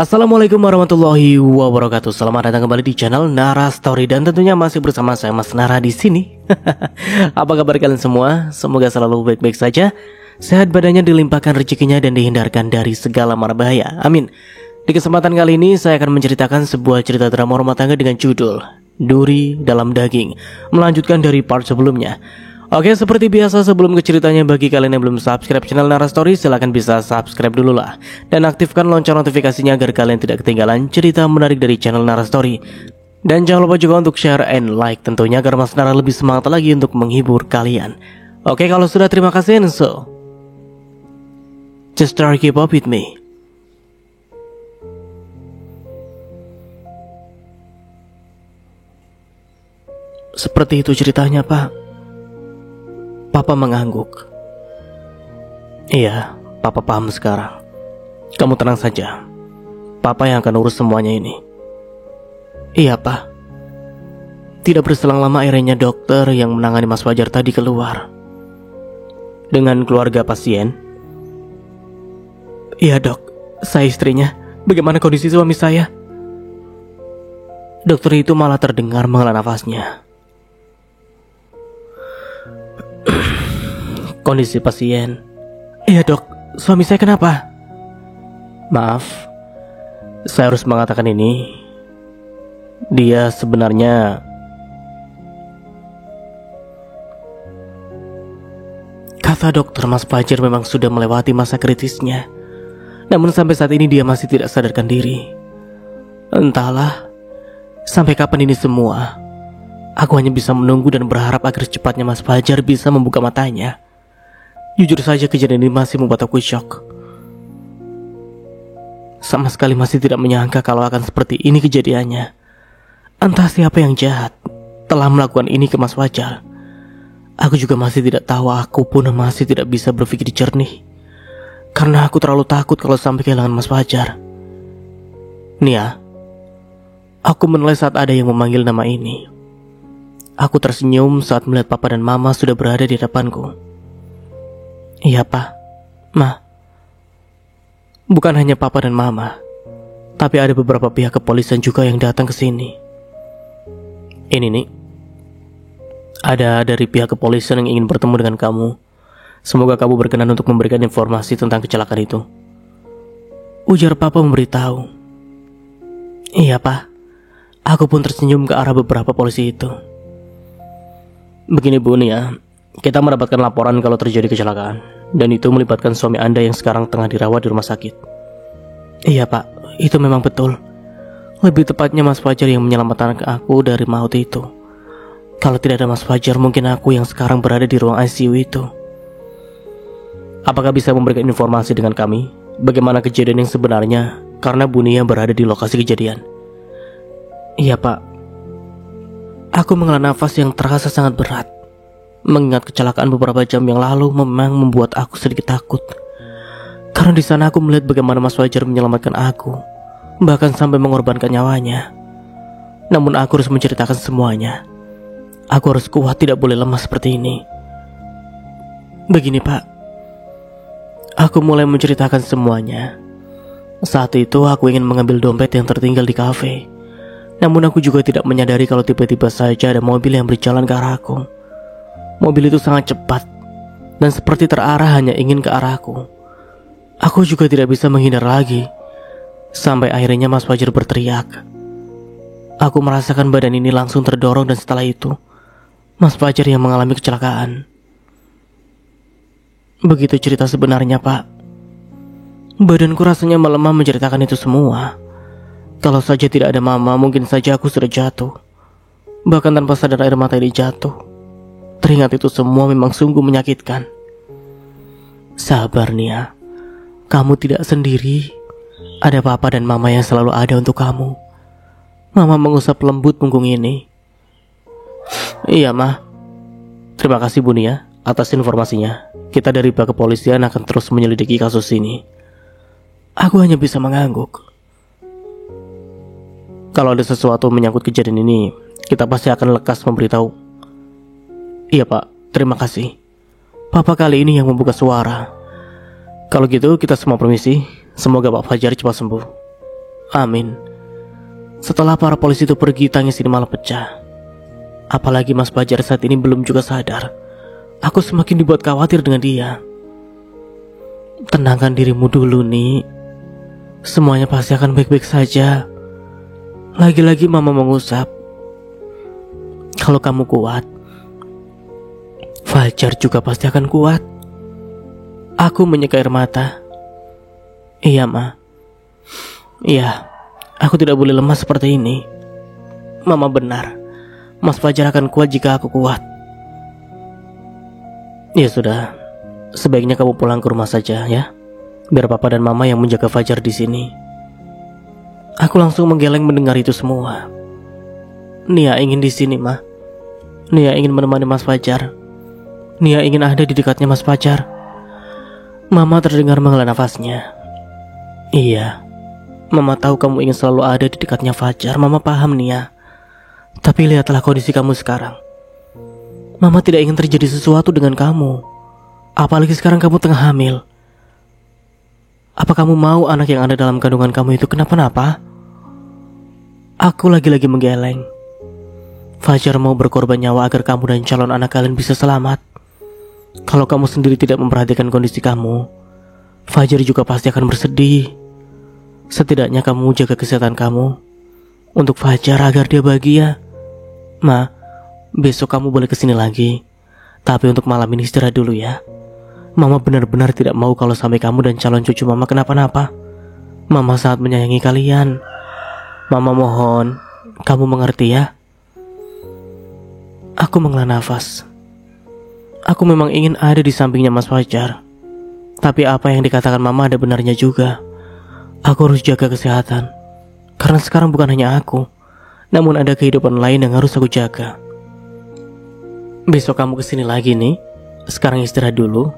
Assalamualaikum warahmatullahi wabarakatuh. Selamat datang kembali di channel Nara Story dan tentunya masih bersama saya Mas Nara di sini. Apa kabar kalian semua? Semoga selalu baik-baik saja, sehat badannya, dilimpahkan rezekinya dan dihindarkan dari segala mara bahaya. Amin. Di kesempatan kali ini saya akan menceritakan sebuah cerita drama rumah tangga dengan judul Duri Dalam Daging, melanjutkan dari part sebelumnya. Oke, seperti biasa sebelum ke ceritanya, bagi kalian yang belum subscribe channel Nara Story, silahkan bisa subscribe dulu lah. Dan aktifkan lonceng notifikasinya agar kalian tidak ketinggalan cerita menarik dari channel Nara Story. Dan jangan lupa juga untuk share and like tentunya, agar Mas Nara lebih semangat lagi untuk menghibur kalian. Oke, kalau sudah terima kasih, and so just try keep up with me. Seperti itu ceritanya, Pak. Papa mengangguk. Iya, Papa paham sekarang. Kamu tenang saja. Papa yang akan urus semuanya ini. Iya, Pak. Tidak berselang lama akhirnya dokter yang menangani Mas Fajar tadi keluar dengan keluarga pasien. Iya, Dok. Saya istrinya. Bagaimana kondisi suami saya? Dokter itu malah terdengar menghela nafasnya. Kondisi pasien. Iya, Dok, suami saya kenapa? Maaf, saya harus mengatakan ini. Dia sebenarnya kata dokter, Mas Fajar memang sudah melewati masa kritisnya. Namun sampai saat ini dia masih tidak sadarkan diri. Entahlah sampai kapan ini semua. Aku hanya bisa menunggu dan berharap agar secepatnya Mas Fajar bisa membuka matanya. Jujur saja kejadian ini masih membuat aku syok. Sama sekali masih tidak menyangka kalau akan seperti ini kejadiannya. Entah siapa yang jahat telah melakukan ini ke Mas Fajar. Aku juga masih tidak tahu, aku pun masih tidak bisa berpikir jernih. Karena aku terlalu takut kalau sampai kehilangan Mas Fajar. Nia, aku menoleh saat ada yang memanggil nama ini. Aku tersenyum saat melihat Papa dan Mama sudah berada di hadapanku. Iya, Pak, Ma. Bukan hanya Papa dan Mama, tapi ada beberapa pihak kepolisian juga yang datang ke sini. Ini nih, ada dari pihak kepolisian yang ingin bertemu dengan kamu. Semoga kamu berkenan untuk memberikan informasi tentang kecelakaan itu, ujar Papa memberitahu. Iya, Pak. Aku pun tersenyum ke arah beberapa polisi itu. Begini, Bu Nia, kita mendapatkan laporan kalau terjadi kecelakaan, dan itu melibatkan suami Anda yang sekarang tengah dirawat di rumah sakit. Iya, Pak, itu memang betul. Lebih tepatnya Mas Fajar yang menyelamatkan aku dari maut itu. Kalau tidak ada Mas Fajar, mungkin aku yang sekarang berada di ruang ICU itu. Apakah bisa memberikan informasi dengan kami bagaimana kejadian yang sebenarnya, karena Bu Nia berada di lokasi kejadian? Iya, Pak. Aku menghela nafas yang terasa sangat berat. Mengingat kecelakaan beberapa jam yang lalu memang membuat aku sedikit takut. Karena di sana aku melihat bagaimana Mas Fajar menyelamatkan aku, bahkan sampai mengorbankan nyawanya. Namun aku harus menceritakan semuanya. Aku harus kuat, tidak boleh lemah seperti ini. Begini, Pak. Aku mulai menceritakan semuanya. Saat itu aku ingin mengambil dompet yang tertinggal di kafe. Namun aku juga tidak menyadari kalau tiba-tiba saja ada mobil yang berjalan ke arahku. Mobil itu sangat cepat dan seperti terarah hanya ingin ke arahku. Aku juga tidak bisa menghindar lagi. Sampai akhirnya Mas Fajar berteriak. Aku merasakan badan ini langsung terdorong dan setelah itu Mas Fajar yang mengalami kecelakaan. Begitu cerita sebenarnya, Pak. Badanku rasanya melemah menceritakan itu semua. Kalau saja tidak ada Mama, mungkin saja aku sudah jatuh. Bahkan tanpa sadar air mata ini jatuh. Teringat itu semua memang sungguh menyakitkan. Sabar, Nia. Kamu tidak sendiri. Ada Papa dan Mama yang selalu ada untuk kamu. Mama mengusap lembut punggung ini. Iya, Ma. Terima kasih, Bu Nia, atas informasinya. Kita dari pihak kepolisian akan terus menyelidiki kasus ini. Aku hanya bisa mengangguk. Kalau ada sesuatu menyangkut kejadian ini, kita pasti akan lekas memberitahu. Iya, Pak, terima kasih. Papa kali ini yang membuka suara. Kalau gitu kita semua permisi. Semoga Pak Fajar cepat sembuh. Amin. Setelah para polisi itu pergi, tangis ini malah pecah. Apalagi Mas Fajar saat ini belum juga sadar. Aku semakin dibuat khawatir dengan dia. Tenangkan dirimu dulu, Ni. Semuanya pasti akan baik-baik saja. Lagi-lagi Mama mengusap. Kalau kamu kuat, Fajar juga pasti akan kuat. Aku menyeka air mata. Iya, Ma. Iya, aku tidak boleh lemah seperti ini. Mama benar. Mas Fajar akan kuat jika aku kuat. Ya sudah, sebaiknya kamu pulang ke rumah saja ya. Biar Papa dan Mama yang menjaga Fajar di sini. Aku langsung menggeleng mendengar itu semua. Nia ingin di sini, Ma. Nia ingin menemani Mas Fajar. Nia ingin ada di dekatnya Mas Fajar. Mama terdengar menghela nafasnya. Iya, Mama tahu kamu ingin selalu ada di dekatnya Fajar. Mama paham, Nia. Tapi lihatlah kondisi kamu sekarang. Mama tidak ingin terjadi sesuatu dengan kamu. Apalagi sekarang kamu tengah hamil. Apa kamu mau anak yang ada dalam kandungan kamu itu kenapa-napa? Aku lagi-lagi menggeleng. Fajar mau berkorban nyawa agar kamu dan calon anak kalian bisa selamat. Kalau kamu sendiri tidak memperhatikan kondisi kamu, Fajar juga pasti akan bersedih. Setidaknya kamu jaga kesehatan kamu untuk Fajar agar dia bahagia. Ma, besok kamu boleh kesini lagi. Tapi untuk malam ini istirahat dulu ya. Mama benar-benar tidak mau kalau sampai kamu dan calon cucu Mama kenapa-napa. Mama sangat menyayangi kalian. Mama mohon, kamu mengerti ya. Aku menghela nafas. Aku memang ingin ada di sampingnya Mas Fajar. Tapi apa yang dikatakan Mama ada benarnya juga. Aku harus jaga kesehatan. Karena sekarang bukan hanya aku, namun ada kehidupan lain yang harus aku jaga. Besok kamu kesini lagi nih. Sekarang istirahat dulu.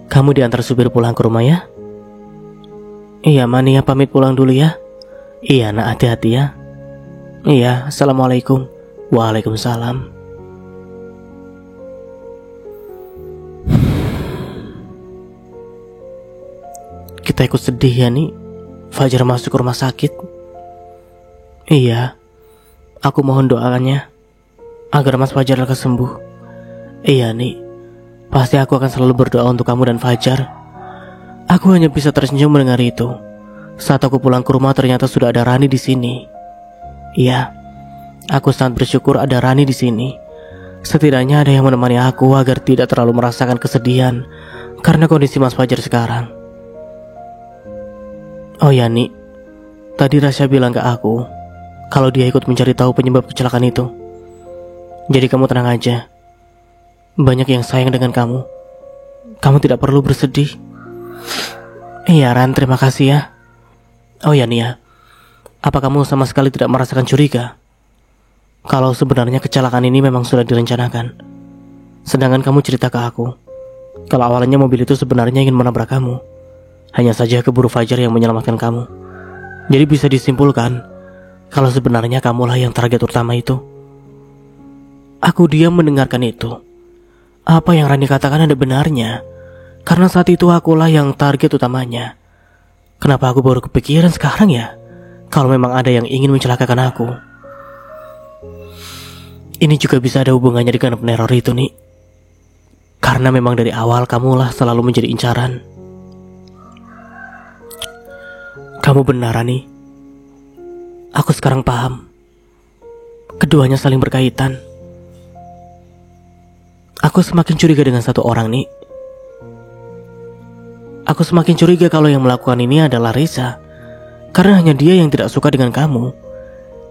Kamu diantar supir pulang ke rumah ya. Iya, Mania pamit pulang dulu ya. Iya, nak, hati-hati ya. Iya, assalamualaikum. Waalaikumsalam. Kita ikut sedih ya nih. Fajar masuk ke rumah sakit. Iya, aku mohon doanya agar Mas Fajar lekas sembuh. Iya nih, pasti aku akan selalu berdoa untuk kamu dan Fajar. Aku hanya bisa tersenyum mendengar itu. Saat aku pulang ke rumah ternyata sudah ada Rani di sini. Iya, aku sangat bersyukur ada Rani di sini. Setidaknya ada yang menemani aku agar tidak terlalu merasakan kesedihan karena kondisi Mas Fajar sekarang. Oh ya Nik, tadi Rasya bilang ke aku kalau dia ikut mencari tahu penyebab kecelakaan itu. Jadi kamu tenang aja. Banyak yang sayang dengan kamu. Kamu tidak perlu bersedih. Iya Ran, terima kasih ya. Oh ya Nia, apa kamu sama sekali tidak merasakan curiga kalau sebenarnya kecelakaan ini memang sudah direncanakan? Sedangkan kamu cerita ke aku kalau awalnya mobil itu sebenarnya ingin menabrak kamu. Hanya saja keburu Fajar yang menyelamatkan kamu. Jadi bisa disimpulkan kalau sebenarnya kamulah yang target utama itu. Aku diam mendengarkan itu. Apa yang Rani katakan ada benarnya. Karena saat itu akulah yang target utamanya. Kenapa aku baru kepikiran sekarang ya? Kalau memang ada yang ingin mencelakakan aku. Ini juga bisa ada hubungannya dengan peneror itu nih. Karena memang dari awal kamulah selalu menjadi incaran. Kamu benar Rani. Aku sekarang paham. Keduanya saling berkaitan. Aku semakin curiga dengan satu orang nih. Aku semakin curiga kalau yang melakukan ini adalah Reza. Karena hanya dia yang tidak suka dengan kamu.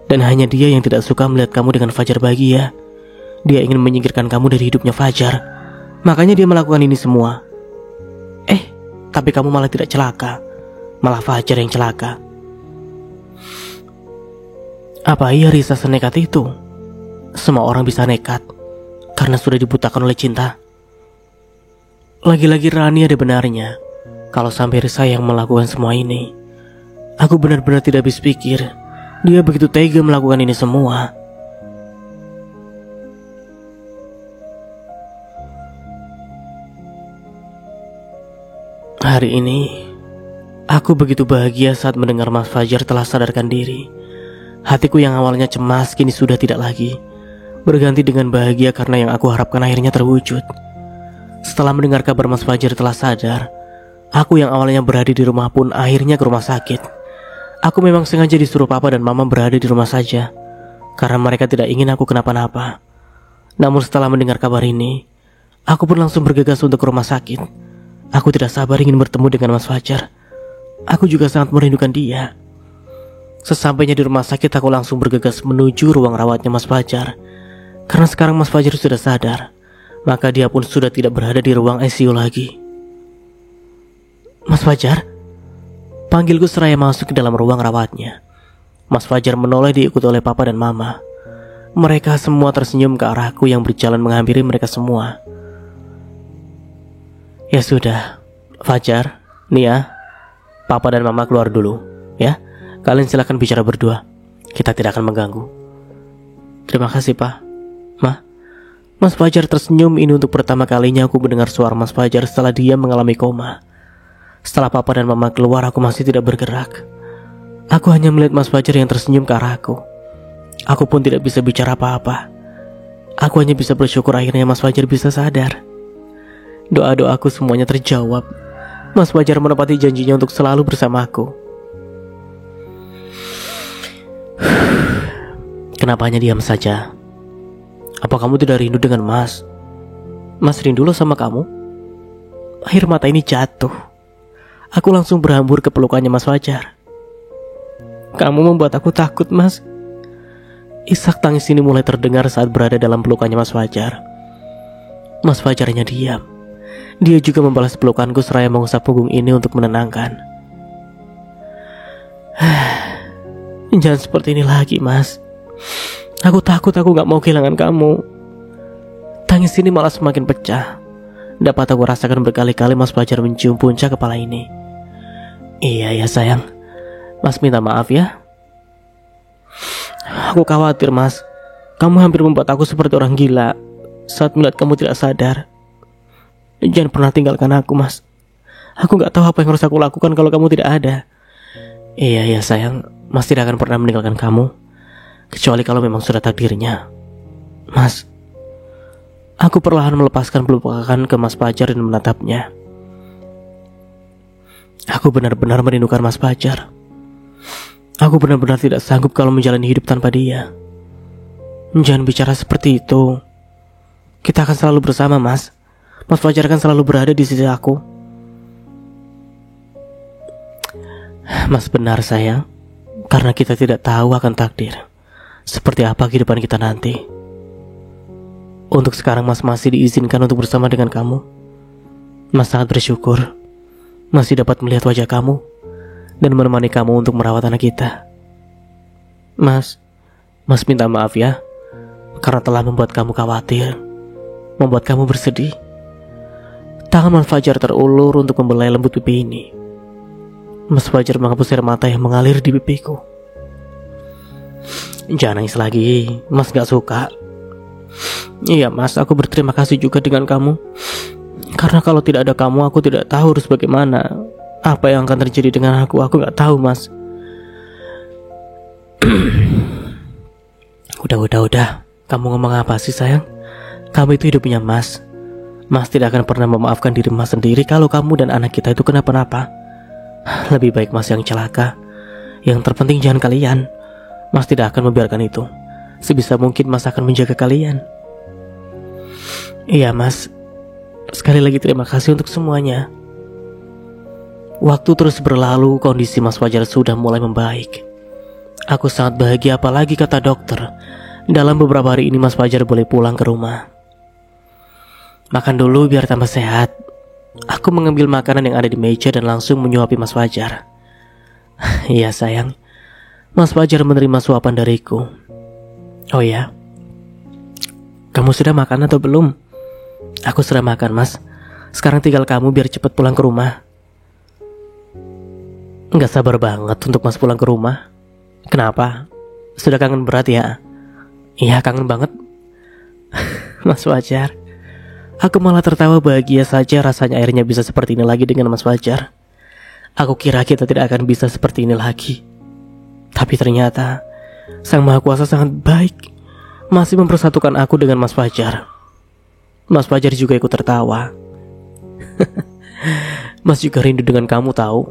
Dan hanya dia yang tidak suka melihat kamu dengan Fajar bahagia. Dia ingin menyingkirkan kamu dari hidupnya Fajar. Makanya dia melakukan ini semua. Tapi kamu malah tidak celaka. Malah Fajar yang celaka. Apa iya Risa senekat itu? Semua orang bisa nekat karena sudah dibutakan oleh cinta. Lagi-lagi Rani ada benarnya. Kalau sampai Risa yang melakukan semua ini, aku benar-benar tidak habis pikir. Dia begitu tega melakukan ini semua. Hari ini Aku begitu bahagia saat mendengar Mas Fajar telah sadarkan diri. Hatiku yang awalnya cemas kini sudah tidak lagi, berganti dengan bahagia karena yang aku harapkan akhirnya terwujud. Setelah mendengar kabar Mas Fajar telah sadar, aku yang awalnya berada di rumah pun akhirnya ke rumah sakit. Aku memang sengaja disuruh papa dan mama berada di rumah saja, karena mereka tidak ingin aku kenapa-napa. Namun setelah mendengar kabar ini, aku pun langsung bergegas untuk ke rumah sakit. Aku tidak sabar ingin bertemu dengan Mas Fajar. Aku juga sangat merindukan dia. Sesampainya di rumah sakit, aku langsung bergegas menuju ruang rawatnya Mas Fajar. Karena sekarang Mas Fajar sudah sadar, maka dia pun sudah tidak berada di ruang ICU lagi. Mas Fajar? Panggilku seraya masuk ke dalam ruang rawatnya. Mas Fajar menoleh diikuti oleh papa dan mama. Mereka semua tersenyum ke arahku yang berjalan menghampiri mereka semua. Ya sudah, Fajar, Nia, papa dan mama keluar dulu, ya. Kalian silakan bicara berdua. Kita tidak akan mengganggu. Terima kasih, Pak. Ma. Mas Fajar tersenyum. Ini untuk pertama kalinya aku mendengar suara Mas Fajar setelah dia mengalami koma. Setelah papa dan mama keluar, aku masih tidak bergerak. Aku hanya melihat Mas Fajar yang tersenyum ke arahku. Aku pun tidak bisa bicara apa-apa. Aku hanya bisa bersyukur akhirnya Mas Fajar bisa sadar. Doa-doaku semuanya terjawab. Mas Fajar menepati janjinya untuk selalu bersamaku. Kenapa hanya diam saja? Apa kamu tidak rindu dengan Mas? Mas rindu loh sama kamu. Air mata ini jatuh. Aku langsung berhambur ke pelukannya Mas Fajar. Kamu membuat aku takut, Mas. Isak tangis ini mulai terdengar saat berada dalam pelukannya Mas Fajar. Mas Fajarnya diam. Dia juga membalas pelukanku seraya mengusap punggung ini untuk menenangkan. Jangan seperti ini lagi, Mas. Aku takut aku gak mau kehilangan kamu. Tangis ini malah semakin pecah. Dapat aku rasakan berkali-kali Mas Fajar mencium puncak kepala ini. Iya ya sayang, Mas minta maaf ya. Aku khawatir, Mas. Kamu hampir membuat aku seperti orang gila saat melihat kamu tidak sadar. Jangan pernah tinggalkan aku, Mas. Aku gak tahu apa yang harus aku lakukan kalau kamu tidak ada. Iya ya sayang, Mas tidak akan pernah meninggalkan kamu, kecuali kalau memang sudah takdirnya. Mas. Aku perlahan melepaskan pelukan ke Mas Fajar dan menatapnya. Aku benar-benar merindukan Mas Fajar. Aku benar-benar tidak sanggup kalau menjalani hidup tanpa dia. Jangan bicara seperti itu. Kita akan selalu bersama, Mas. Mas Fajar akan selalu berada di sisi aku. Mas benar sayang, karena kita tidak tahu akan takdir seperti apa kehidupan kita nanti. Untuk sekarang Mas masih diizinkan untuk bersama dengan kamu. Mas sangat bersyukur masih dapat melihat wajah kamu dan menemani kamu untuk merawat anak kita. Mas minta maaf ya, karena telah membuat kamu khawatir, membuat kamu bersedih. Tangan Mas Fajar terulur untuk membelai lembut pipi ini. Mas Fajar menghapus air mata yang mengalir di pipiku. Jangan nangis lagi, Mas gak suka. Iya Mas, aku berterima kasih juga dengan kamu. Karena kalau tidak ada kamu, aku tidak tahu harus bagaimana. Apa yang akan terjadi dengan aku gak tahu, Mas. Udah. Kamu ngomong apa sih sayang? Kamu itu hidupnya Mas. Mas tidak akan pernah memaafkan diri Mas sendiri kalau kamu dan anak kita itu kenapa-napa. Lebih baik Mas yang celaka. Yang terpenting jangan kalian. Mas tidak akan membiarkan itu. Sebisa mungkin Mas akan menjaga kalian. Iya Mas. Sekali lagi terima kasih untuk semuanya. Waktu terus berlalu, kondisi Mas Fajar sudah mulai membaik. Aku sangat bahagia, apalagi kata dokter, dalam beberapa hari ini Mas Fajar boleh pulang ke rumah. Makan dulu biar tambah sehat. Aku mengambil makanan yang ada di meja dan langsung menyuapi Mas Fajar. Iya sayang, Mas Fajar menerima suapan dariku. Oh ya, kamu sudah makan atau belum? Aku sudah makan Mas. Sekarang tinggal kamu biar cepat pulang ke rumah. Nggak sabar banget untuk Mas pulang ke rumah. Kenapa? Sudah kangen berat ya? Iya kangen banget. Mas Fajar. Aku malah tertawa bahagia saja rasanya akhirnya bisa seperti ini lagi dengan Mas Fajar. Aku kira kita tidak akan bisa seperti ini lagi. Tapi ternyata Sang Maha Kuasa sangat baik, masih mempersatukan aku dengan Mas Fajar. Mas Fajar juga ikut tertawa. Mas juga rindu dengan kamu tahu.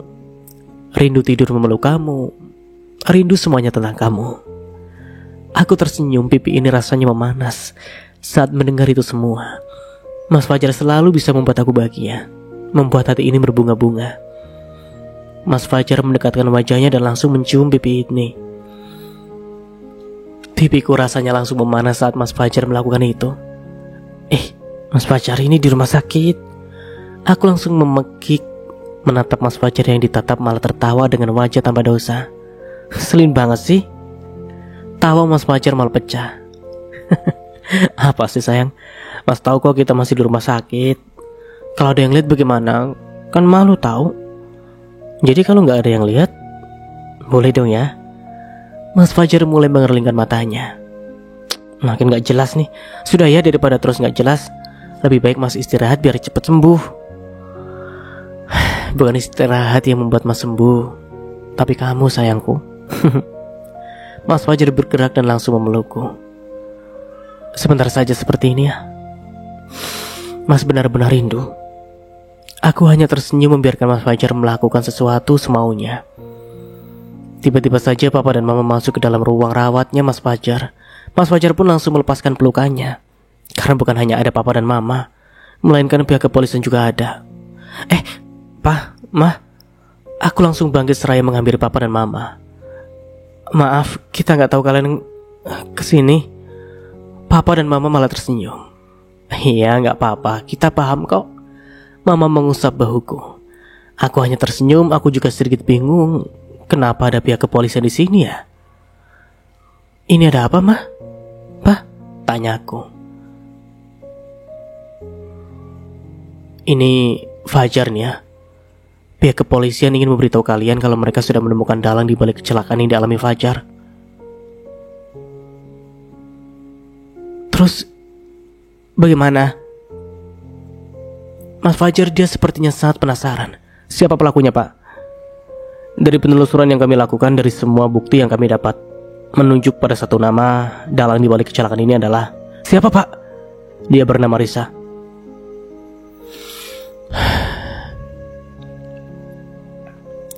Rindu tidur memeluk kamu. Rindu semuanya tentang kamu. Aku tersenyum, pipi ini rasanya memanas saat mendengar itu semua. Mas Fajar selalu bisa membuat aku bahagia, membuat hati ini berbunga-bunga. Mas Fajar mendekatkan wajahnya dan langsung mencium pipi ini. Pipiku rasanya langsung memanas saat Mas Fajar melakukan itu. Mas Fajar ini di rumah sakit. Aku langsung memekik, menatap Mas Fajar yang ditatap malah tertawa dengan wajah tanpa dosa. Selin banget sih. Tawa Mas Fajar malah pecah. Apa sih sayang? Mas tahu kok kita masih di rumah sakit. Kalau ada yang lihat bagaimana? Kan malu tahu. Jadi kalau nggak ada yang lihat, boleh dong ya. Mas Fajar mulai mengerlingkan matanya. Makin nggak jelas nih. Sudah ya, daripada terus nggak jelas, lebih baik Mas istirahat biar cepat sembuh. Bukan istirahat yang membuat Mas sembuh, tapi kamu sayangku. Mas Fajar bergerak dan langsung memelukku. Sebentar saja seperti ini ya. Mas benar-benar rindu. Aku hanya tersenyum membiarkan Mas Fajar melakukan sesuatu semaunya. Tiba-tiba saja Papa dan Mama masuk ke dalam ruang rawatnya Mas Fajar. Mas Fajar pun langsung melepaskan pelukannya. Karena bukan hanya ada Papa dan Mama, melainkan pihak kepolisian juga ada. Pa, Ma, aku langsung bangkit seraya menghampiri Papa dan Mama. Maaf, kita nggak tahu kalian kesini. Papa dan Mama malah tersenyum. Iya, nggak apa-apa, kita paham kok. Mama mengusap bahuku. Aku hanya tersenyum. Aku juga sedikit bingung. Kenapa ada pihak kepolisian di sini ya? Ini ada apa, Ma? Pa? Tanyaku. Ini Fajar nih ya. Pihak kepolisian ingin memberitahu kalian kalau mereka sudah menemukan dalang di balik kecelakaan yang dialami Fajar. Terus bagaimana? Mas Fajar, dia sepertinya sangat penasaran. Siapa pelakunya, Pak? Dari penelusuran yang kami lakukan, dari semua bukti yang kami dapat, menunjuk pada satu nama dalang di balik kecelakaan ini adalah... Siapa, Pak? Dia bernama Risa.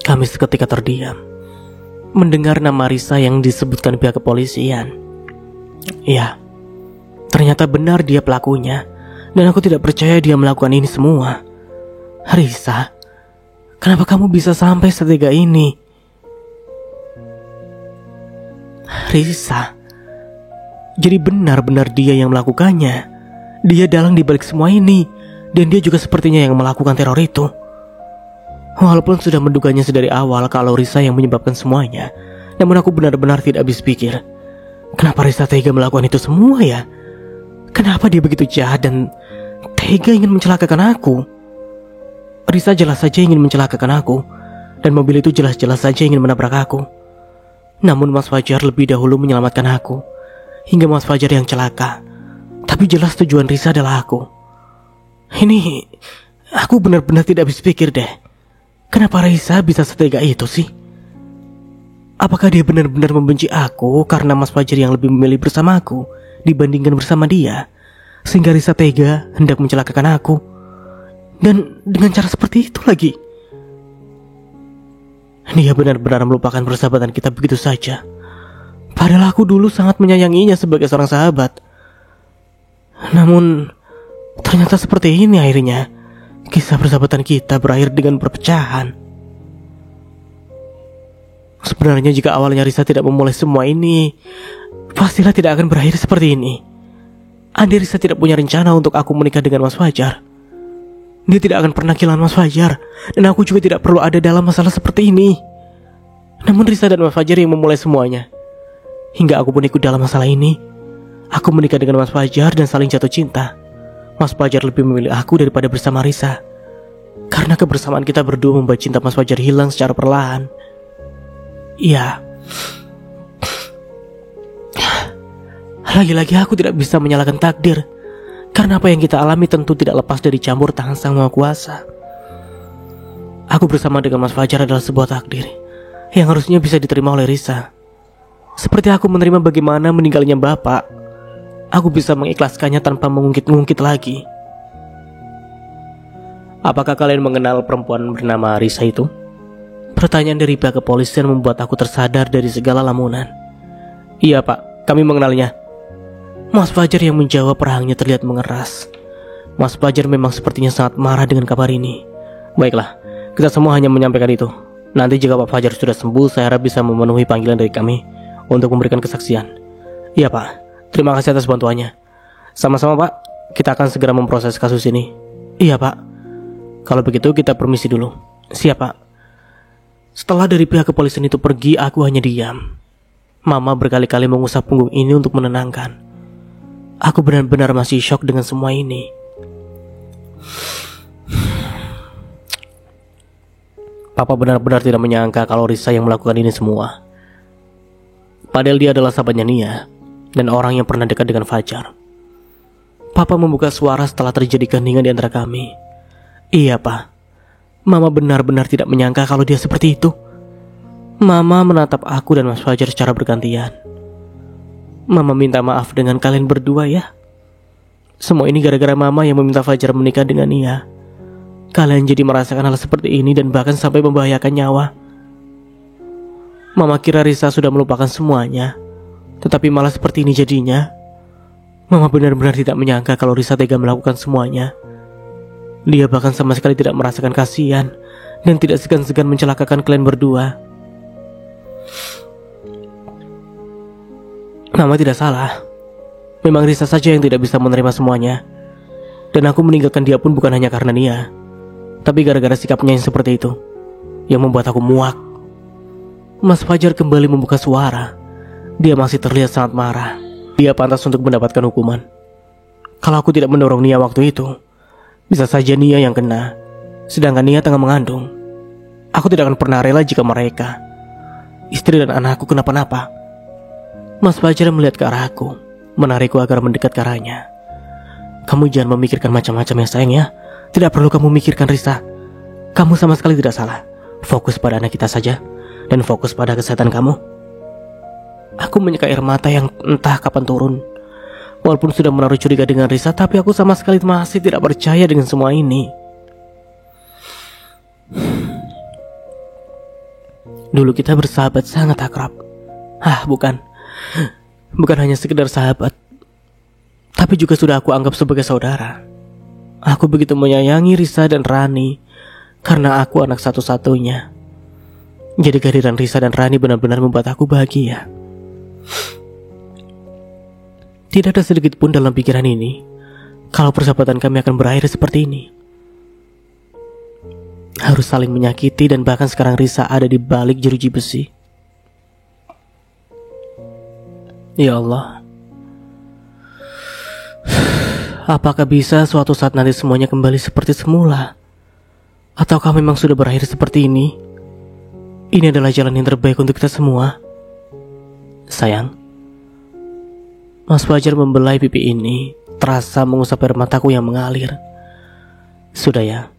Kami seketika terdiam mendengar nama Risa yang disebutkan pihak kepolisian. Ya, ternyata benar dia pelakunya. Dan aku tidak percaya dia melakukan ini semua. Risa, kenapa kamu bisa sampai setega ini? Risa, jadi benar-benar dia yang melakukannya. Dia dalang di balik semua ini. Dan dia juga sepertinya yang melakukan teror itu. Walaupun sudah menduganya sedari awal kalau Risa yang menyebabkan semuanya, namun aku benar-benar tidak habis pikir. Kenapa Risa tega melakukan itu semua ya? Kenapa dia begitu jahat dan tega ingin mencelakakan aku? Risa jelas saja ingin mencelakakan aku, dan mobil itu jelas-jelas saja ingin menabrak aku. Namun Mas Fajar lebih dahulu menyelamatkan aku, hingga Mas Fajar yang celaka. Tapi jelas tujuan Risa adalah aku. Ini, aku benar-benar tidak habis pikir deh. Kenapa Risa bisa setega itu sih? Apakah dia benar-benar membenci aku karena Mas Fajar yang lebih memilih bersamaku dibandingkan bersama dia, sehingga Risa tega hendak mencelakakan aku? Dan dengan cara seperti itu lagi. Dia benar-benar melupakan persahabatan kita begitu saja. Padahal aku dulu sangat menyayanginya sebagai seorang sahabat. Namun ternyata seperti ini akhirnya. Kisah persahabatan kita berakhir dengan perpecahan. Sebenarnya jika awalnya Risa tidak memulai semua ini, pastilah tidak akan berakhir seperti ini. Andai Risa tidak punya rencana untuk aku menikah dengan Mas Fajar, dia tidak akan pernah kehilangan Mas Fajar. Dan aku juga tidak perlu ada dalam masalah seperti ini. Namun Risa dan Mas Fajar yang memulai semuanya. Hingga aku pun ikut dalam masalah ini. Aku menikah dengan Mas Fajar dan saling jatuh cinta. Mas Fajar lebih memilih aku daripada bersama Risa. Karena kebersamaan kita berdua membuat cinta Mas Fajar hilang secara perlahan. Ya, lagi-lagi aku tidak bisa menyalahkan takdir. Karena apa yang kita alami tentu tidak lepas dari campur tangan Sang Maha Kuasa. Aku bersama dengan Mas Fajar adalah sebuah takdir yang harusnya bisa diterima oleh Risa. Seperti aku menerima bagaimana meninggalnya bapak, aku bisa mengikhlaskannya tanpa mengungkit-ungkit lagi. Apakah kalian mengenal perempuan bernama Risa itu? Pertanyaan dari pihak kepolisian membuat aku tersadar dari segala lamunan. Iya pak, kami mengenalnya. Mas Fajar yang menjawab rahangnya terlihat mengeras. Mas Fajar memang sepertinya sangat marah dengan kabar ini. Baiklah, kita semua hanya menyampaikan itu. Nanti jika Pak Fajar sudah sembuh, saya harap bisa memenuhi panggilan dari kami untuk memberikan kesaksian. Iya pak, terima kasih atas bantuannya. Sama-sama pak, kita akan segera memproses kasus ini. Iya pak, kalau begitu kita permisi dulu. Siap pak. Setelah dari pihak kepolisian itu pergi, aku hanya diam. Mama berkali-kali mengusap punggung ini untuk menenangkan. Aku benar-benar masih syok dengan semua ini. Papa benar-benar tidak menyangka kalau Risa yang melakukan ini semua. Padahal dia adalah sahabatnya Nia dan orang yang pernah dekat dengan Fajar. Papa membuka suara setelah terjadi keheningan di antara kami. Iya pak, Mama benar-benar tidak menyangka kalau dia seperti itu. Mama menatap aku dan Mas Fajar secara bergantian. Mama minta maaf dengan kalian berdua ya. Semua ini gara-gara Mama yang meminta Fajar menikah dengan Nia. Kalian jadi merasakan hal seperti ini dan bahkan sampai membahayakan nyawa. Mama kira Risa sudah melupakan semuanya, tetapi malah seperti ini jadinya. Mama benar-benar tidak menyangka kalau Risa tega melakukan semuanya. Dia bahkan sama sekali tidak merasakan kasihan dan tidak segan-segan mencelakakan kalian berdua. Mama tidak salah. Memang Risa saja yang tidak bisa menerima semuanya. Dan aku meninggalkan dia pun bukan hanya karena Nia, tapi gara-gara sikapnya yang seperti itu, yang membuat aku muak. Mas Fajar kembali membuka suara. Dia masih terlihat sangat marah. Dia pantas untuk mendapatkan hukuman. Kalau aku tidak mendorong Nia waktu itu, bisa saja Nia yang kena, sedangkan Nia tengah mengandung. Aku tidak akan pernah rela jika mereka, istri dan anakku, kenapa-napa. Mas Fajar melihat ke arahku, menarikku agar mendekat ke arahnya. Kamu jangan memikirkan macam-macam ya sayang ya. Tidak perlu kamu memikirkan Risa. Kamu sama sekali tidak salah. Fokus pada anak kita saja, dan fokus pada kesehatan kamu. Aku menyeka air mata yang entah kapan turun. Walaupun sudah menaruh curiga dengan Risa, tapi aku sama sekali masih tidak percaya dengan semua ini. Dulu kita bersahabat sangat akrab. Bukan hanya sekedar sahabat, tapi juga sudah aku anggap sebagai saudara. Aku begitu menyayangi Risa dan Rani karena aku anak satu-satunya. Jadi kehadiran Risa dan Rani benar-benar membuat aku bahagia. Tidak ada sedikit pun dalam pikiran ini kalau persahabatan kami akan berakhir seperti ini. Harus saling menyakiti dan bahkan sekarang Risa ada di balik jeruji besi. Ya Allah, apakah bisa suatu saat nanti semuanya kembali seperti semula? Ataukah memang sudah berakhir seperti ini? Ini adalah jalan yang terbaik untuk kita semua. Sayang, Mas Fajar membelai pipi ini, terasa mengusap air mataku yang mengalir. Sudah ya,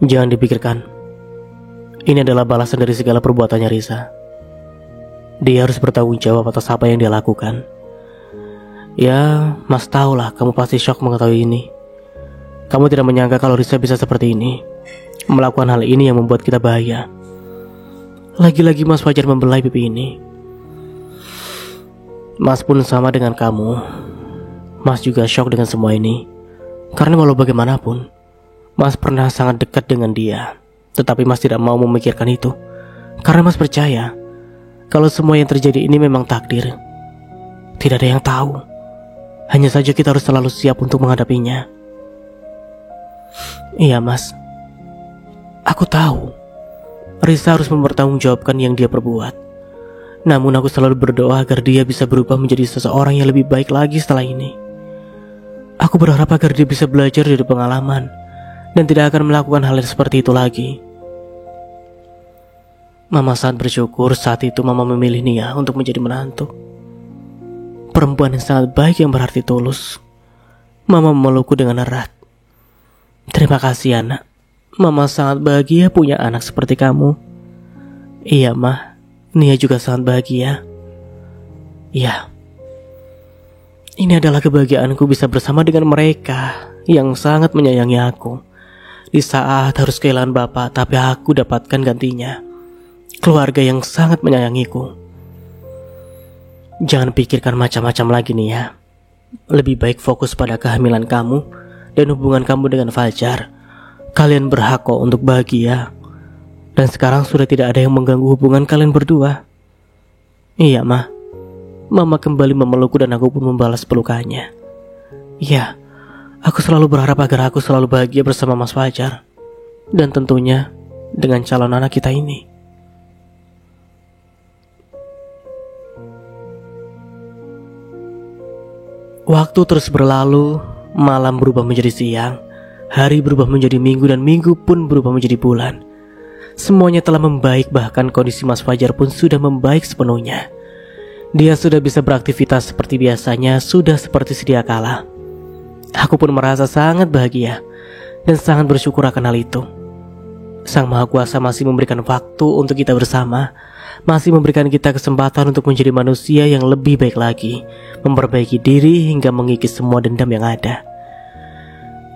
jangan dipikirkan. Ini adalah balasan dari segala perbuatannya Risa. Dia harus bertanggung jawab atas apa yang dia lakukan. Ya, Mas tahulah kamu pasti syok mengetahui ini. Kamu tidak menyangka kalau Risa bisa seperti ini, melakukan hal ini yang membuat kita bahaya. Lagi-lagi Mas Fajar membelai pipi ini. Mas pun sama dengan kamu. Mas juga syok dengan semua ini. Karena walau bagaimanapun, Mas pernah sangat dekat dengan dia. Tetapi Mas tidak mau memikirkan itu, karena Mas percaya kalau semua yang terjadi ini memang takdir. Tidak ada yang tahu. Hanya saja kita harus selalu siap untuk menghadapinya. Iya Mas, aku tahu Risa harus mempertanggungjawabkan yang dia perbuat. Namun aku selalu berdoa agar dia bisa berubah menjadi seseorang yang lebih baik lagi setelah ini. Aku berharap agar dia bisa belajar dari pengalaman dan tidak akan melakukan hal seperti itu lagi. Mama sangat bersyukur saat itu Mama memilih Nia untuk menjadi menantu. Perempuan yang sangat baik yang berarti tulus. Mama memelukku dengan erat. Terima kasih anak. Mama sangat bahagia punya anak seperti kamu. Iya, Mah. Nia juga sangat bahagia. Iya. Ini adalah kebahagiaanku bisa bersama dengan mereka yang sangat menyayangi aku. Di saat harus kehilangan bapak, tapi aku dapatkan gantinya. Keluarga yang sangat menyayangiku. Jangan pikirkan macam-macam lagi nih ya. Lebih baik fokus pada kehamilan kamu dan hubungan kamu dengan Fajar. Kalian berhak kok untuk bahagia. Dan sekarang sudah tidak ada yang mengganggu hubungan kalian berdua. Iya, Mah. Mama kembali memelukku dan aku pun membalas pelukannya. Iya, aku selalu berharap agar aku selalu bahagia bersama Mas Fajar. Dan tentunya dengan calon anak kita ini. Waktu terus berlalu, malam berubah menjadi siang, hari berubah menjadi minggu, dan minggu pun berubah menjadi bulan. Semuanya telah membaik, bahkan kondisi Mas Fajar pun sudah membaik sepenuhnya. Dia sudah bisa beraktivitas seperti biasanya, sudah seperti sedia kala. Aku pun merasa sangat bahagia dan sangat bersyukur akan hal itu. Sang Maha Kuasa masih memberikan waktu untuk kita bersama, masih memberikan kita kesempatan untuk menjadi manusia yang lebih baik lagi, memperbaiki diri hingga mengikis semua dendam yang ada.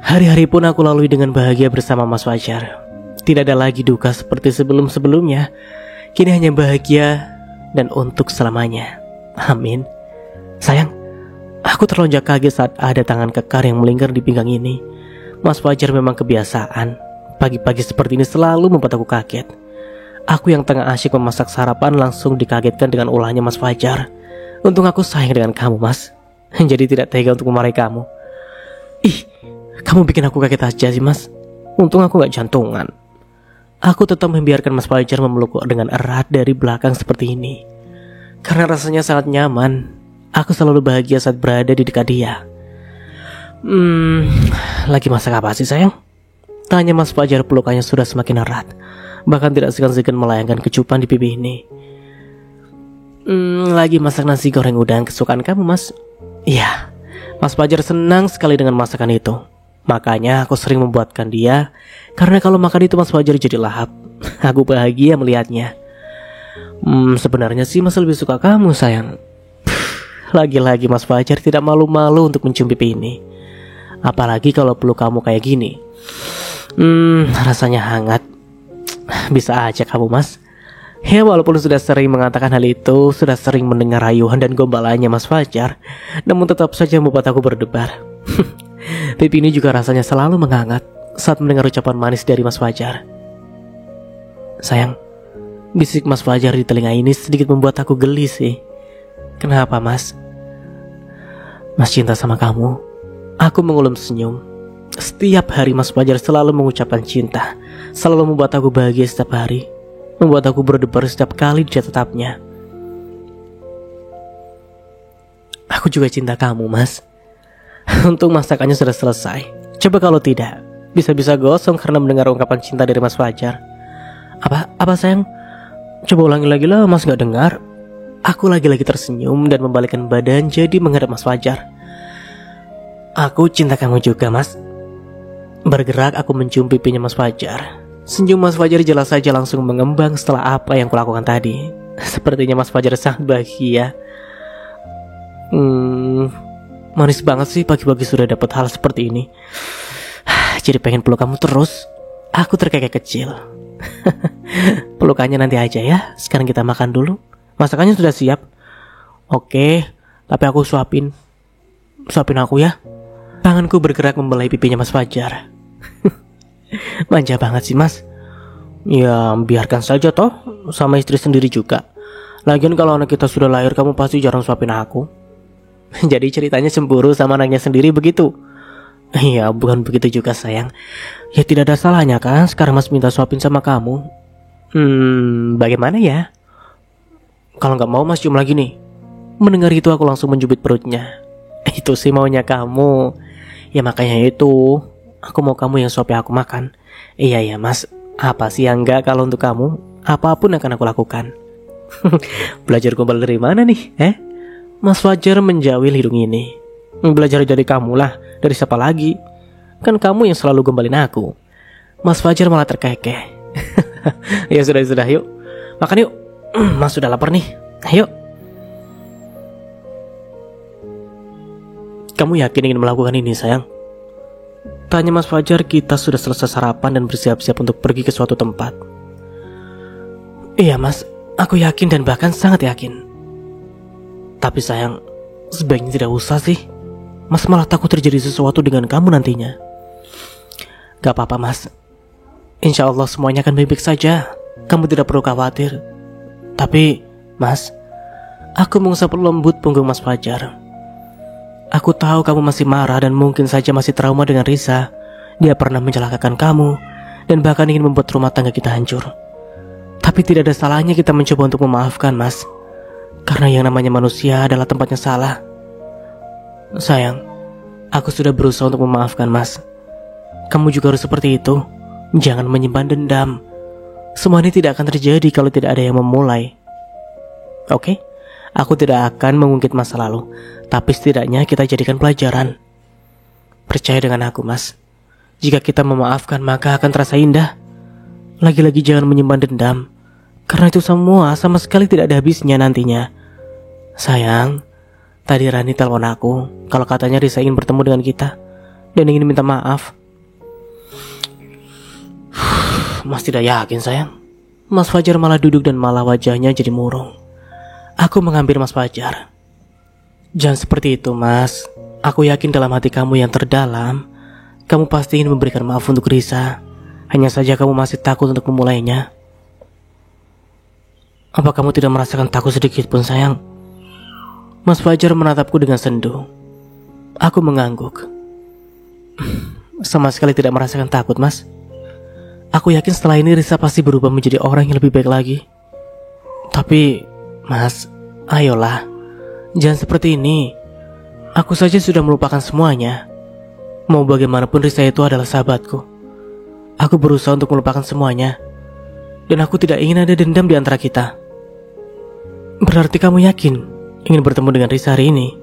Hari-hari pun aku lalui dengan bahagia bersama Mas Fajar. Tidak ada lagi duka seperti sebelum-sebelumnya. Kini hanya bahagia dan untuk selamanya. Amin. Sayang, aku terlonjak kaget saat ada tangan kekar yang melingkar di pinggang ini. Mas Fajar memang kebiasaan. Pagi-pagi seperti ini selalu membuat aku kaget. Aku yang tengah asyik memasak sarapan langsung dikagetkan dengan ulahnya Mas Fajar. Untung aku sayang dengan kamu, Mas. Jadi tidak tega untuk memarahi kamu. Ih, kamu bikin aku kaget aja sih, Mas. Untung aku gak jantungan. Aku tetap membiarkan Mas Fajar memelukku dengan erat dari belakang seperti ini. Karena rasanya sangat nyaman. Aku selalu bahagia saat berada di dekat dia. Lagi masak apa sih, sayang? Tanya Mas Fajar, pelukannya sudah semakin erat. Bahkan tidak segan-segan melayangkan kecupan di pipi ini. Lagi masak nasi goreng udang kesukaan kamu, Mas. Iya, Mas Fajar senang sekali dengan masakan itu. Makanya aku sering membuatkan dia. Karena kalau makan itu Mas Fajar jadi lahap. Aku bahagia melihatnya. Sebenarnya sih Mas lebih suka kamu, sayang. Lagi-lagi Mas Fajar tidak malu-malu untuk mencium pipi ini. Apalagi kalau peluk kamu kayak gini. Rasanya hangat. Bisa aja kamu, Mas. Ya, walaupun sudah sering mengatakan hal itu, sudah sering mendengar rayuan dan gombalannya Mas Fajar, namun tetap saja membuat aku berdebar. Pipi ini juga rasanya selalu menghangat saat mendengar ucapan manis dari Mas Fajar. Sayang, bisik Mas Fajar di telinga ini sedikit membuat aku geli sih. Kenapa, Mas? Mas cinta sama kamu. Aku mengulum senyum. Setiap hari Mas Fajar selalu mengucapkan cinta, selalu membuat aku bahagia setiap hari, membuat aku berdebar setiap kali dia tetapnya. Aku juga cinta kamu, Mas. Untung masakannya sudah selesai. Coba kalau tidak, bisa-bisa gosong karena mendengar ungkapan cinta dari Mas Fajar. Apa sayang? Coba ulangi lagi lah, Mas gak dengar. Aku lagi-lagi tersenyum dan membalikkan badan jadi menghadap Mas Fajar. Aku cinta kamu juga, Mas. Bergerak aku mencium pipinya Mas Fajar. Senyum Mas Fajar jelas saja langsung mengembang setelah apa yang kulakukan tadi. Sepertinya Mas Fajar sangat bahagia. Manis banget sih pagi-pagi sudah dapat hal seperti ini. Jadi pengen peluk kamu terus. Aku terkekeh kecil. Pelukannya nanti aja ya. Sekarang kita makan dulu. Masakannya sudah siap. Oke, tapi aku suapin aku ya. Tanganku bergerak membelai pipinya Mas Fajar. Manja banget sih, Mas. Ya biarkan saja toh, sama istri sendiri juga. Lagian kalau anak kita sudah lahir, kamu pasti jarang suapin aku. Jadi ceritanya cemburu sama anaknya sendiri begitu? Iya, bukan begitu juga sayang. Ya tidak ada salahnya kan sekarang Mas minta suapin sama kamu. Bagaimana ya? Kalau gak mau Mas cium lagi nih. Mendengar itu aku langsung menjubit perutnya. Itu sih maunya kamu. Ya makanya itu, aku mau kamu yang suapin aku makan. Iya Mas, apa sih yang enggak kalau untuk kamu? Apapun akan aku lakukan. Belajar gombal dari mana nih? Mas Fajar menjawil hidung ini. Belajar dari kamu lah. Dari siapa lagi? Kan kamu yang selalu gombalin aku. Mas Fajar malah terkekeh. Ya sudah yuk. Makan yuk. Mas sudah lapar nih. Ayo. Kamu yakin ingin melakukan ini, sayang? Tanya Mas Fajar. Kita sudah selesai sarapan dan bersiap-siap untuk pergi ke suatu tempat. Iya Mas, aku yakin dan bahkan sangat yakin. Tapi sayang, sebaiknya tidak usah sih. Mas malah takut terjadi sesuatu dengan kamu nantinya. Gak apa-apa Mas, insya Allah semuanya akan baik-baik saja. Kamu tidak perlu khawatir. Tapi Mas, aku mengusap lembut punggung Mas Fajar. Aku tahu kamu masih marah dan mungkin saja masih trauma dengan Risa. Dia pernah mencelakakan kamu dan bahkan ingin membuat rumah tangga kita hancur. Tapi tidak ada salahnya kita mencoba untuk memaafkan Mas. Karena yang namanya manusia adalah tempatnya salah. Sayang, aku sudah berusaha untuk memaafkan Mas. Kamu juga harus seperti itu. Jangan menyimpan dendam. Semua ini tidak akan terjadi kalau tidak ada yang memulai. Oke? Aku tidak akan mengungkit masa lalu, tapi setidaknya kita jadikan pelajaran. Percaya dengan aku Mas. Jika kita memaafkan maka akan terasa indah. Lagi-lagi jangan menyimpan dendam, karena itu semua sama sekali tidak ada habisnya nantinya. Sayang, tadi Rani telepon aku kalau katanya Risa ingin bertemu dengan kita dan ingin minta maaf. Mas tidak yakin sayang. Mas Fajar malah duduk dan malah wajahnya jadi murung. Aku mengambil Mas Fajar. Jangan seperti itu Mas. Aku yakin dalam hati kamu yang terdalam, kamu pasti ingin memberikan maaf untuk Risa. Hanya saja kamu masih takut untuk memulainya. Apa kamu tidak merasakan takut sedikit pun sayang? Mas Fajar menatapku dengan sendu. Aku mengangguk. Sama sekali tidak merasakan takut Mas. Aku yakin setelah ini Risa pasti berubah menjadi orang yang lebih baik lagi. Tapi Mas, ayolah, jangan seperti ini. Aku saja sudah melupakan semuanya. Mau bagaimanapun Risa itu adalah sahabatku. Aku berusaha untuk melupakan semuanya. Dan aku tidak ingin ada dendam di antara kita. Berarti kamu yakin ingin bertemu dengan Risa hari ini?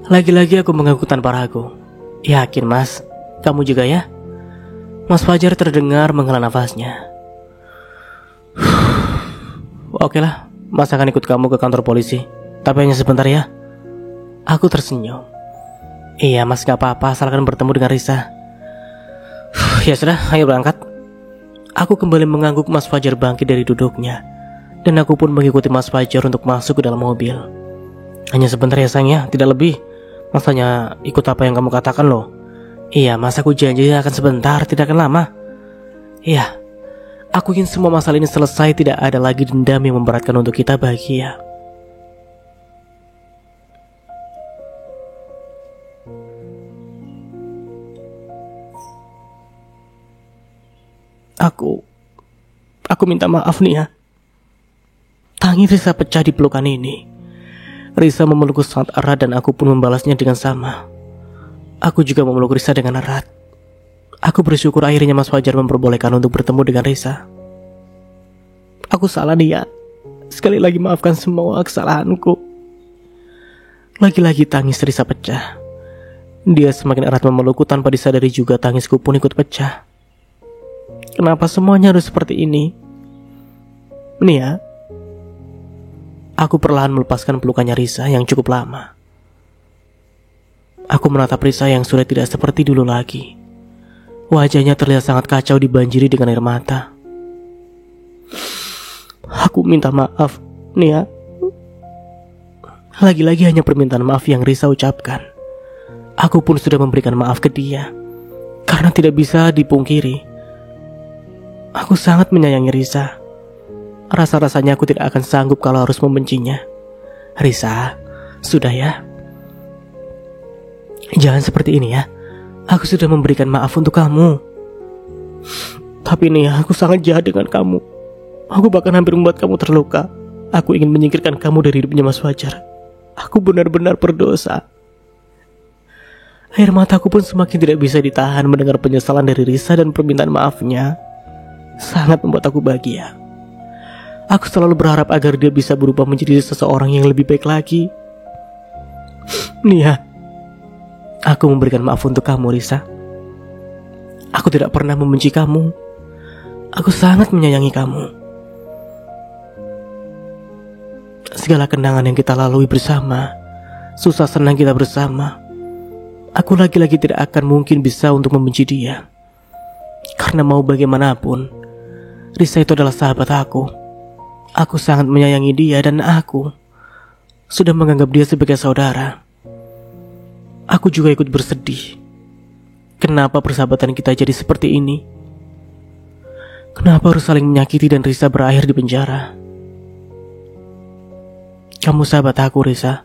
Lagi-lagi aku mengaku tanpa ragu. Yakin Mas, kamu juga ya? Mas Fajar terdengar menghela nafasnya. Oke lah, Mas akan ikut kamu ke kantor polisi. Tapi hanya sebentar ya. Aku tersenyum. Iya Mas, gak apa-apa asalkan bertemu dengan Risa. Ya sudah, ayo berangkat. Aku kembali mengangguk. Mas Fajar bangkit dari duduknya, dan aku pun mengikuti Mas Fajar untuk masuk ke dalam mobil. Hanya sebentar ya sayang ya, tidak lebih. Mas hanya ikut apa yang kamu katakan loh. Iya Mas, aku janji akan sebentar, tidak akan lama. Iya, aku ingin semua masalah ini selesai. Tidak ada lagi dendam yang memberatkan untuk kita bahagia. Aku minta maaf nih ya. Tangis Risa pecah di pelukan ini. Risa memelukku sangat erat dan aku pun membalasnya dengan sama. Aku juga memeluk Risa dengan erat. Aku bersyukur akhirnya Mas Fajar memperbolehkan untuk bertemu dengan Risa. Aku salah nih ya. Sekali lagi maafkan semua kesalahanku. Lagi-lagi tangis Risa pecah. Dia semakin erat memelukku tanpa disadari juga tangisku pun ikut pecah. Kenapa semuanya harus seperti ini? Nih ya. Aku perlahan melepaskan pelukannya Risa yang cukup lama. Aku menatap Risa yang sudah tidak seperti dulu lagi. Wajahnya terlihat sangat kacau dibanjiri dengan air mata. Aku minta maaf, nih ya. Lagi-lagi hanya permintaan maaf yang Risa ucapkan. Aku pun sudah memberikan maaf ke dia. Karena tidak bisa dipungkiri, aku sangat menyayangi Risa. Rasa-rasanya aku tidak akan sanggup kalau harus membencinya. Risa, sudah ya. Jangan seperti ini ya. Aku sudah memberikan maaf untuk kamu. Tapi nih, aku sangat jahat dengan kamu. Aku bahkan hampir membuat kamu terluka. Aku ingin menyingkirkan kamu dari hidupnya Mas Fajar. Aku benar-benar berdosa. Air mataku pun semakin tidak bisa ditahan mendengar penyesalan dari Risa dan permintaan maafnya. Sangat membuat aku bahagia. Aku selalu berharap agar dia bisa berubah menjadi seseorang yang lebih baik lagi. Nia, aku memberikan maaf untuk kamu Risa. Aku tidak pernah membenci kamu. Aku sangat menyayangi kamu. Segala kenangan yang kita lalui bersama, susah senang kita bersama, aku lagi-lagi tidak akan mungkin bisa untuk membenci dia. Karena mau bagaimanapun, Risa itu adalah sahabat aku. Aku sangat menyayangi dia dan aku sudah menganggap dia sebagai saudara. Aku juga ikut bersedih. Kenapa persahabatan kita jadi seperti ini? Kenapa harus saling menyakiti dan Risa berakhir di penjara? Kamu sahabat aku, Risa.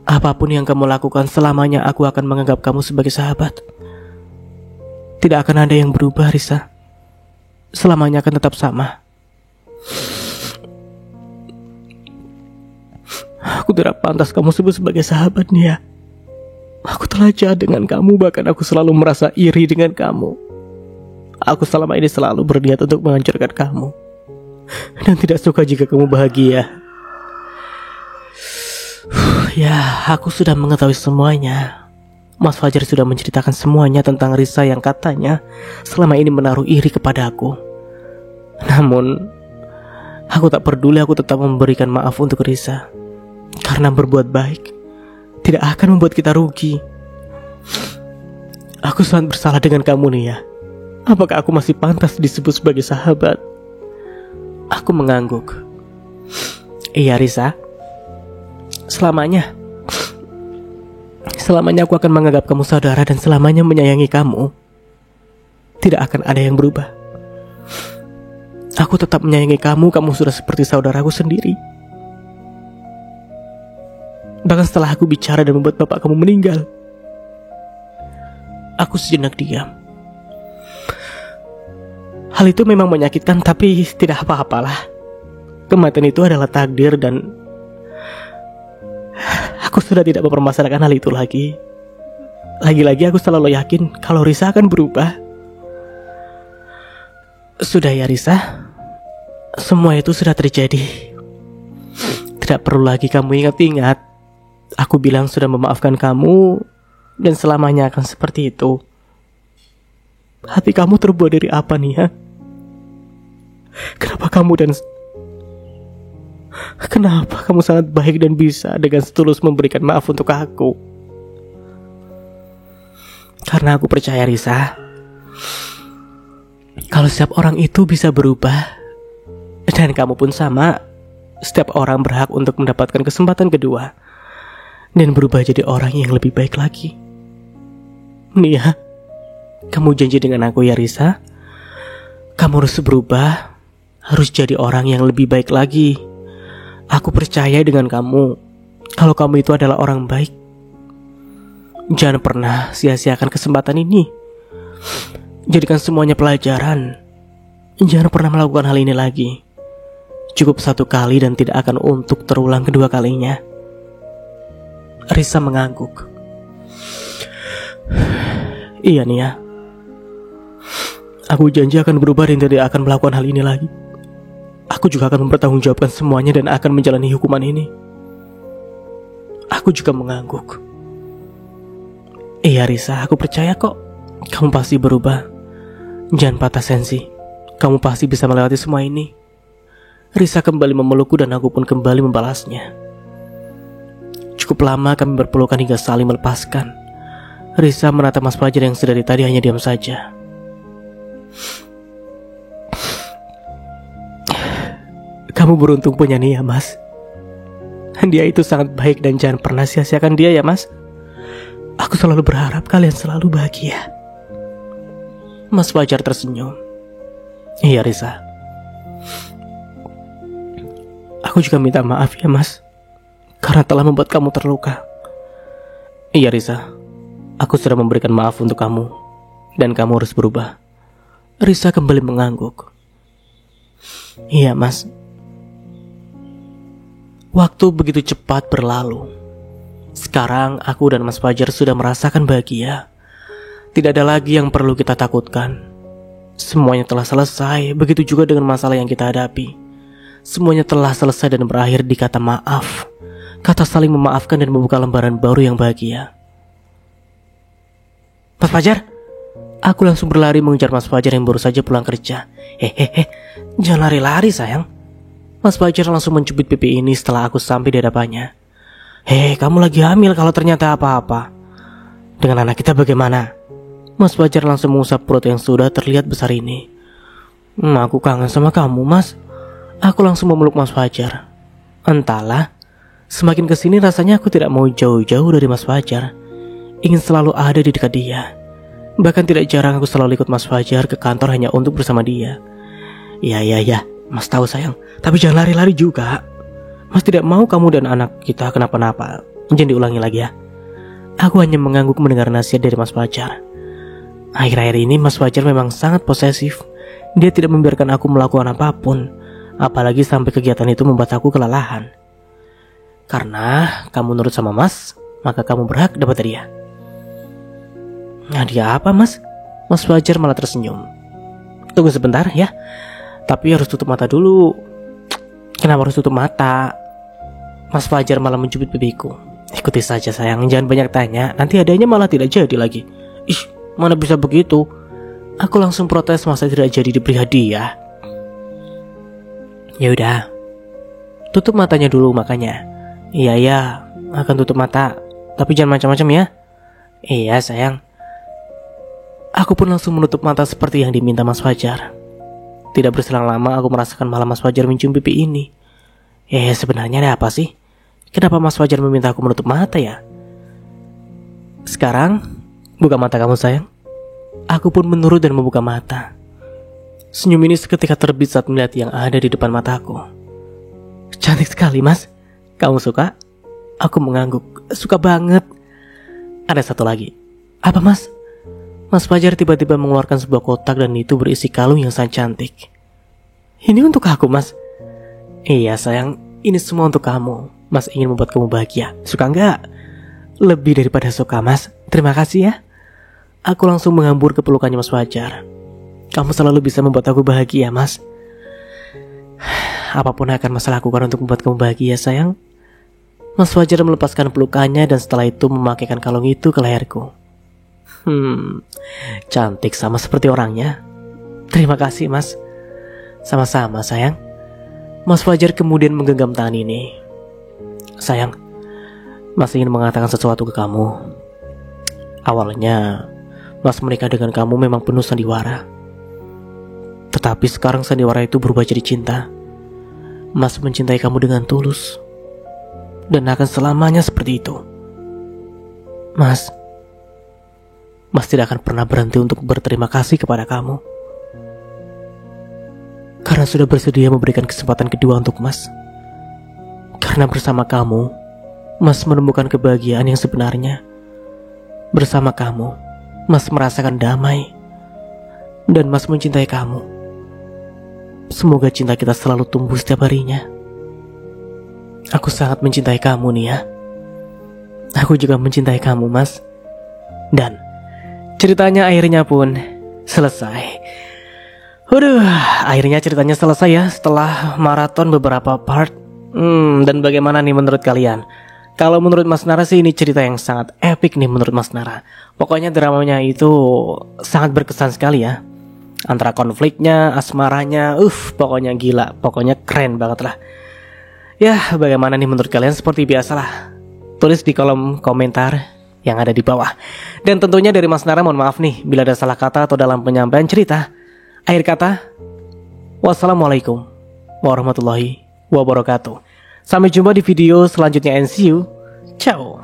Apapun yang kamu lakukan, selamanya aku akan menganggap kamu sebagai sahabat. Tidak akan ada yang berubah, Risa. Selamanya akan tetap sama. Aku tidak pantas kamu sebut sebagai sahabat, Nia. Aku telah jahat dengan kamu, bahkan aku selalu merasa iri dengan kamu. Aku selama ini selalu berniat untuk menghancurkan kamu dan tidak suka jika kamu bahagia. Ya, aku sudah mengetahui semuanya. Mas Fajar sudah menceritakan semuanya tentang Risa yang katanya selama ini menaruh iri kepada aku. Namun, aku tak peduli, aku tetap memberikan maaf untuk Risa. Karena berbuat baik tidak akan membuat kita rugi. Aku sangat bersalah dengan kamu, Nia. Apakah aku masih pantas disebut sebagai sahabat? Aku mengangguk. Iya, Risa. Selamanya aku akan menganggap kamu saudara dan selamanya menyayangi kamu. Tidak akan ada yang berubah. Aku tetap menyayangi kamu. Kamu sudah seperti saudaraku sendiri. Bahkan setelah aku bicara dan membuat bapak kamu meninggal, aku sejenak diam. Hal itu memang menyakitkan, tapi tidak apa-apalah. Kematian itu adalah takdir dan aku sudah tidak mempermasalahkan hal itu lagi. Lagi-lagi aku selalu yakin kalau Risa akan berubah. Sudah ya, Risa. Semua itu sudah terjadi. Tidak perlu lagi kamu ingat-ingat. Aku bilang sudah memaafkan kamu dan selamanya akan seperti itu. Hati kamu terbuat dari apa, Nia? Kenapa kamu sangat baik dan bisa dengan setulus memberikan maaf untuk aku? Karena aku percaya, Risa, kalau setiap orang itu bisa berubah, dan kamu pun sama. Setiap orang berhak untuk mendapatkan kesempatan kedua dan berubah jadi orang yang lebih baik lagi. Nia, kamu janji dengan aku ya, Risa? Kamu harus berubah, harus jadi orang yang lebih baik lagi. Aku percaya dengan kamu, kalau kamu itu adalah orang baik. Jangan pernah sia-siakan kesempatan ini. Jadikan semuanya pelajaran. Jangan pernah melakukan hal ini lagi. Cukup satu kali dan tidak akan untuk terulang kedua kalinya. Risa mengangguk. Iya, Nia. Aku janji akan berubah dan tidak akan melakukan hal ini lagi. Aku juga akan mempertanggungjawabkan semuanya dan akan menjalani hukuman ini. Aku juga mengangguk. Iya, Risa, aku percaya kok. Kamu pasti berubah. Jangan patah sensi. Kamu pasti bisa melewati semua ini. Risa kembali memelukku dan aku pun kembali membalasnya. Cukup lama kami berpelukan hingga saling melepaskan. Risa menatap Mas Fajar yang sedari tadi hanya diam saja. Kamu beruntung punya Nia, Mas. Dia itu sangat baik dan jangan pernah sia-siakan dia ya, Mas. Aku selalu berharap kalian selalu bahagia. Mas Fajar tersenyum. Iya, Risa. Aku juga minta maaf ya, Mas, karena telah membuat kamu terluka. Iya, Risa. Aku sudah memberikan maaf untuk kamu dan kamu harus berubah. Risa kembali mengangguk. Iya, Mas. Waktu begitu cepat berlalu. Sekarang aku dan Mas Fajar sudah merasakan bahagia. Tidak ada lagi yang perlu kita takutkan. Semuanya telah selesai. Begitu juga dengan masalah yang kita hadapi. Semuanya telah selesai dan berakhir di kata maaf. Kata saling memaafkan dan membuka lembaran baru yang bahagia. Mas Fajar, Aku langsung berlari mengejar Mas Fajar yang baru saja pulang kerja. Hehehe, jangan lari-lari sayang. Mas Fajar langsung mencubit pipi ini setelah aku sampai di hadapannya. Hei, kamu lagi hamil kalau ternyata apa-apa. Dengan anak kita bagaimana? Mas Fajar langsung mengusap perut yang sudah terlihat besar ini. Aku kangen sama kamu, Mas. Aku langsung memeluk Mas Fajar. Entahlah, semakin kesini rasanya aku tidak mau jauh-jauh dari Mas Fajar. Ingin selalu ada di dekat dia. Bahkan tidak jarang aku selalu ikut Mas Fajar ke kantor hanya untuk bersama dia. Ya, Mas tahu sayang. Tapi jangan lari-lari juga. Mas tidak mau kamu dan anak kita kenapa-napa. Jangan diulangi lagi ya. Aku hanya mengangguk mendengar nasihat dari Mas Fajar. Akhir-akhir ini Mas Fajar memang sangat posesif. Dia tidak membiarkan aku melakukan apapun. Apalagi sampai kegiatan itu membuat aku kelelahan. Karena kamu nurut sama Mas, maka kamu berhak dapat hadiah. Hadiah apa, Mas? Mas Fajar malah tersenyum. Tunggu sebentar ya. Tapi harus tutup mata dulu. Kenapa harus tutup mata? Mas Fajar malah mencubit pipiku. Ikuti saja sayang, jangan banyak tanya. Nanti hadiahnya malah tidak jadi lagi. Ih, mana bisa begitu? Aku langsung protes masa tidak jadi diberi hadiah. Ya udah, tutup matanya dulu makanya. Iya, akan tutup mata. Tapi jangan macam-macam ya. Iya sayang. Aku pun langsung menutup mata seperti yang diminta Mas Fajar. Tidak berselang lama aku merasakan malah Mas Fajar mencium pipi ini. Sebenarnya ada apa sih? Kenapa Mas Fajar meminta aku menutup mata ya? Sekarang, buka mata kamu sayang. Aku pun menurut dan membuka mata. Senyum ini seketika terbit saat melihat yang ada di depan mataku. Cantik sekali, Mas. Kamu suka? Aku mengangguk. Suka banget. Ada satu lagi. Apa, Mas? Mas Fajar tiba-tiba mengeluarkan sebuah kotak dan itu berisi kalung yang sangat cantik. Ini untuk aku, Mas. Iya, sayang. Ini semua untuk kamu. Mas ingin membuat kamu bahagia. Suka nggak? Lebih daripada suka, Mas. Terima kasih ya. Aku langsung menghambur ke pelukannya Mas Fajar. Kamu selalu bisa membuat aku bahagia, Mas. Apapun yang akan Mas lakukan untuk membuat kamu bahagia, sayang. Mas Fajar melepaskan pelukannya dan setelah itu memakaikan kalung itu ke leherku. Cantik sama seperti orangnya. Terima kasih, Mas. Sama-sama, sayang. Mas Fajar kemudian menggenggam tangan ini. Sayang, Mas ingin mengatakan sesuatu ke kamu. Awalnya, Mas menikah dengan kamu memang penuh sandiwara. Tetapi sekarang sandiwara itu berubah jadi cinta. Mas mencintai kamu dengan tulus. Dan akan selamanya seperti itu. Mas tidak akan pernah berhenti untuk berterima kasih kepada kamu. Karena sudah bersedia memberikan kesempatan kedua untuk Mas. Karena bersama kamu, Mas menemukan kebahagiaan yang sebenarnya. Bersama kamu, Mas merasakan damai. Dan Mas mencintai kamu. Semoga cinta kita selalu tumbuh setiap harinya. Aku sangat mencintai kamu nih ya. Aku juga mencintai kamu, Mas. Dan ceritanya akhirnya pun selesai. Akhirnya ceritanya selesai ya setelah maraton beberapa part. Dan bagaimana nih menurut kalian? Kalau menurut Mas Nara sih ini cerita yang sangat epic nih menurut Mas Nara. Pokoknya dramanya itu sangat berkesan sekali ya. Antara konfliknya, asmaranya, pokoknya gila. Pokoknya keren banget lah. Ya, bagaimana nih menurut kalian? Seperti biasalah, tulis di kolom komentar yang ada di bawah. Dan tentunya dari Mas Nara mohon maaf nih bila ada salah kata atau dalam penyampaian cerita. Akhir kata, wassalamualaikum warahmatullahi wabarakatuh. Sampai jumpa di video selanjutnya and see you. Ciao.